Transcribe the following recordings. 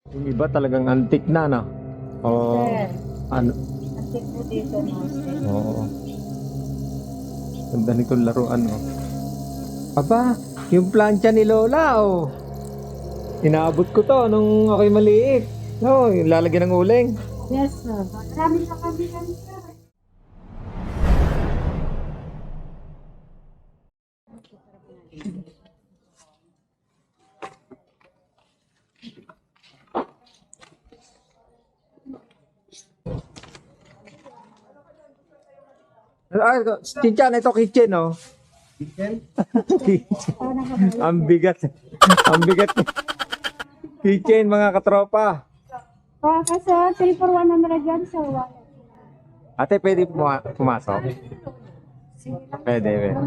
Yung iba talagang antique na, no? O, Sir, ano? antik po dito, no, sir. Oo. Ganda nitong laruan, no? Aba, yung plancha ni Lola, oh. Inaabot ko to nung ako'y maliit. No, yung lalagyan ng uling. Yes, sir. Marami sa kami yan, sir. Ah, Chinchan, ito kitchen, oh. Kitchen? Ang bigat. Ang bigat. Kitchen, mga katropa. Kasi 3 for 100 yan, sir. Ate, pwede pumasok? Pwede, pwede.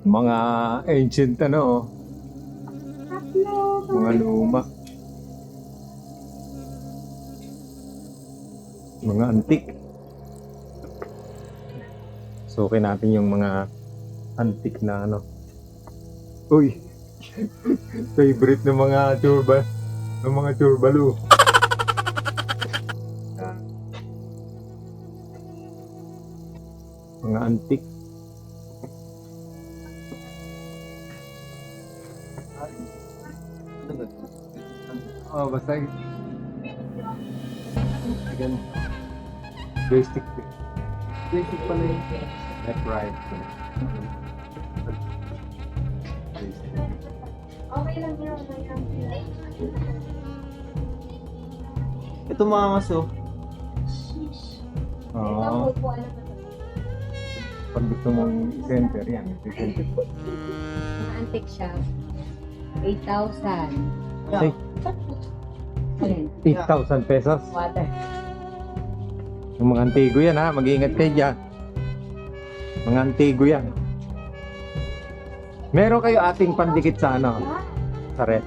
Mga ancient, ano, oh. Mga luma. Mga antique. Sukin natin yung mga antique na ano. Uy! Favorite ng mga turbalo. Mga antique. Oh, basta again, basic pala yun. Left, right. Basic. Okay lang yun. Ito mga maso. Oo. Pag gusto mong center yan, center po. Mga antik siya. 8,000. Ay, Alin? 8,000 pesos. Water. Yung mga antigo yan, ha, mag-iingat kayo dyan. Mga antigo yan. Meron kayo ating pandikit sa ano? Sa rep.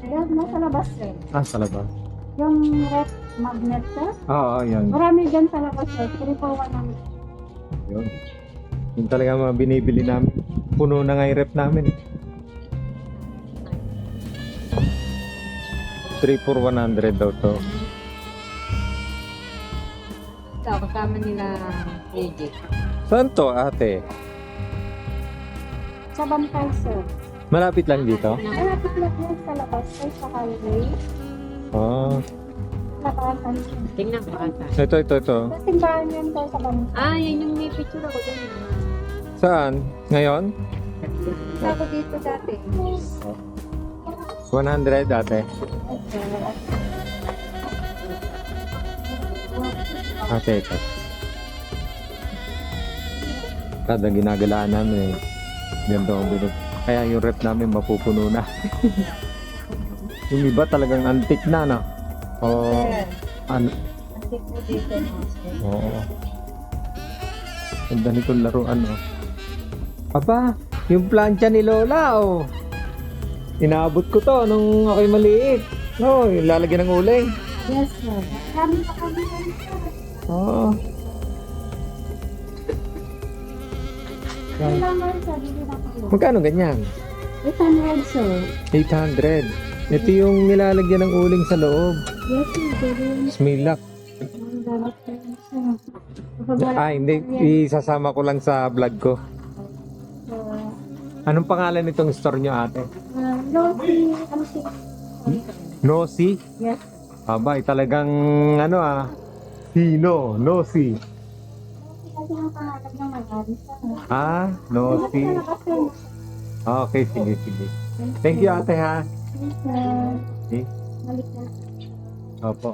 Ayan, nasa labas, sir. Ah, sa labas. Yung rep magnet, sir. Oo, yan. Marami dyan sa labas, sir. 3 for 100. Yun. Yung talaga mga binibili namin. Puno na nga yung rep namin. 3 for 100 daw to. Ito, kasama nila Egypt. Saan to, ate? Sa Bantay, sir. Malapit lang dito? Malapit lang yan sa labas, sir, sa highway. Ah. Nakakasan siya. Tingnan ko ata. Ito. Sa simbahan yan, sir, sa Bantay. Ah, yan yung may picture ako dyan. Saan? Ngayon? Ako dito dati. 100 ate. Ate, ito. Kada ginagalaan namin eh. Ganda ang bilog. Kaya yung rep namin mapupuno na. Yung iba talagang antique na, no? O, Sir, ano? antik po dito, no, sir. Oo. Ganda nitong laruan, no? Aba, yung plancha ni Lola, oh. Inaabot ko to nung ako'y maliit. No, yung lalagyan ng uling. Yes, sir. Marami sa kami yan, sir. Oo. Yan lang, sir. Dito na kayo. Magkano ganyan? 800, sir. 800. Ito yung nilalagyan ng uling sa loob. Yes, sir. Smilak. Ang gamit ko yun, sir. Kapag wala Ah, hindi. Isasama ko lang sa vlog ko. Anong pangalan nitong store nyo, ate? Losi, ano siya? Nosy? Yes. Aba, talagang ano Sino? Nosy. Kasi ang pangalan ng mag-ari, sir. Ah, Nosy. Kasi, Okay, sige. Thank you, ate, ha? sir. Okay. Balik na. Opo.